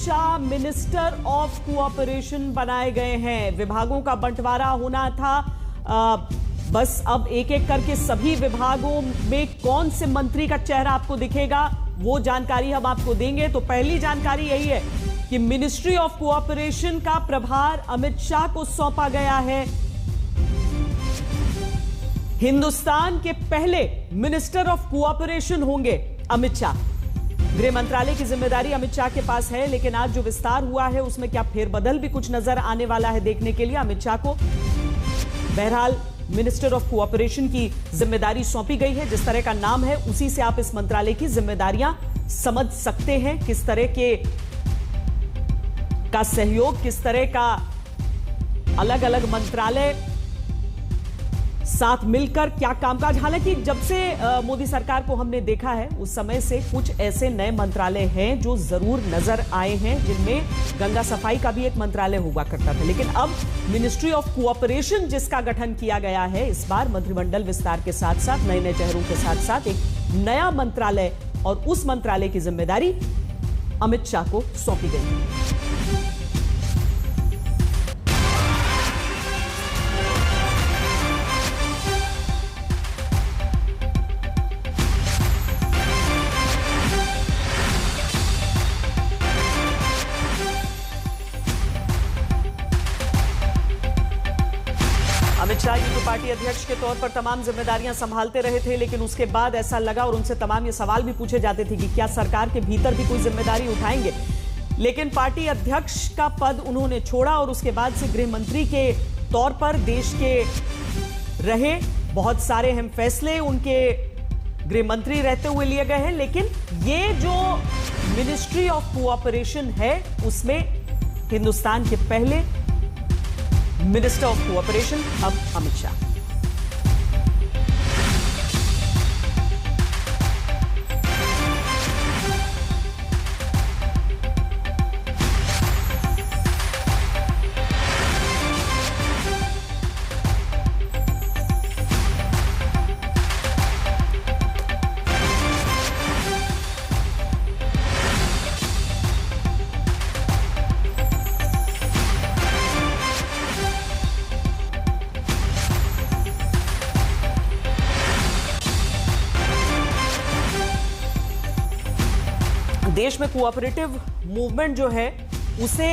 Shah minister of cooperation बनाए गए हैं। विभागों का बंटवारा होना था, बस अब एक एक करके सभी विभागों में कौन से मंत्री का चेहरा आपको दिखेगा वो जानकारी हम आपको देंगे। तो पहली जानकारी यही है कि मिनिस्ट्री ऑफ कोऑपरेशन का प्रभार अमित शाह को सौंपा गया है। हिंदुस्तान के पहले मिनिस्टर ऑफ कोऑपरेशन होंगे अमित शाह। गृह मंत्रालय की जिम्मेदारी अमित शाह के पास है, लेकिन आज जो विस्तार हुआ है उसमें क्या फेरबदल भी कुछ नजर आने वाला है देखने के लिए अमित शाह को। बहरहाल मिनिस्टर ऑफ कोऑपरेशन की जिम्मेदारी सौंपी गई है। जिस तरह का नाम है उसी से आप इस मंत्रालय की जिम्मेदारियां समझ सकते हैं, किस तरह का सहयोग, किस तरह का अलग अलग मंत्रालय साथ मिलकर क्या कामकाज। हालांकि जब से मोदी सरकार को हमने देखा है उस समय से कुछ ऐसे नए मंत्रालय हैं जो जरूर नजर आए हैं, जिनमें गंगा सफाई का भी एक मंत्रालय हुआ करता था। लेकिन अब मिनिस्ट्री ऑफ कोऑपरेशन जिसका गठन किया गया है, इस बार मंत्रिमंडल विस्तार के साथ साथ नए नए चेहरों के साथ साथ एक नया मंत्रालय और उस मंत्रालय की जिम्मेदारी अमित शाह को सौंपी गई है। अमित शाह यूपी पार्टी अध्यक्ष के तौर पर तमाम जिम्मेदारियां संभालते रहे थे, लेकिन उसके बाद ऐसा लगा और उनसे तमाम ये सवाल भी पूछे जाते थे कि क्या सरकार के भीतर भी कोई जिम्मेदारी उठाएंगे। लेकिन पार्टी अध्यक्ष का पद उन्होंने छोड़ा और उसके बाद से गृह मंत्री के तौर पर देश के रहे। बहुत सारे अहम फैसले उनके गृह मंत्री रहते हुए लिए गए हैं, लेकिन ये जो मिनिस्ट्री ऑफ कोऑपरेशन है उसमें हिंदुस्तान के पहले मिनिस्टर ऑफ कोऑपरेशन अब अमित शाह। देश में कोऑपरेटिव मूवमेंट जो है उसे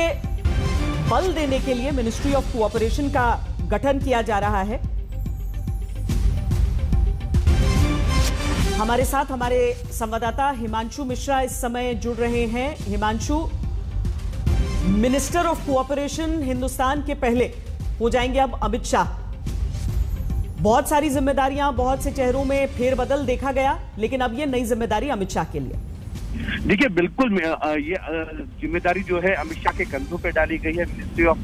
बल देने के लिए मिनिस्ट्री ऑफ कोऑपरेशन का गठन किया जा रहा है। हमारे साथ हमारे संवाददाता हिमांशु मिश्रा इस समय जुड़ रहे हैं। Himanshu, minister of cooperation Hindustan के पहले हो जाएंगे अब अमित शाह। बहुत सारी जिम्मेदारियां, बहुत से चेहरों में फेरबदल देखा गया, लेकिन अब ये नई जिम्मेदारी अमित शाह के लिए। देखिए, बिल्कुल ये जिम्मेदारी जो है अमित शाह के कंधों पे डाली गई है। मिनिस्ट्री ऑफ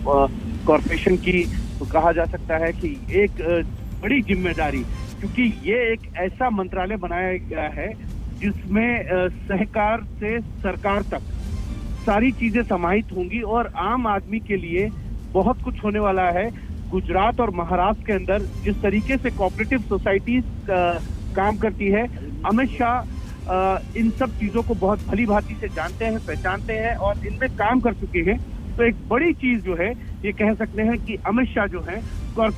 कॉर्पोरेशन की तो कहा जा सकता है कि एक बड़ी जिम्मेदारी, क्योंकि ये एक ऐसा मंत्रालय बनाया गया है जिसमें सहकार से सरकार तक सारी चीजें समाहित होंगी और आम आदमी के लिए बहुत कुछ होने वाला है। गुजरात और महाराष्ट्र के अंदर जिस तरीके से कोऑपरेटिव सोसाइटीज काम करती है, अमित शाह इन सब चीजों को बहुत भली भांति से जानते हैं, पहचानते हैं और इनमें काम कर चुके हैं। तो एक बड़ी चीज जो है ये कह सकते हैं कि अमित शाह जो है कॉर्पोरेट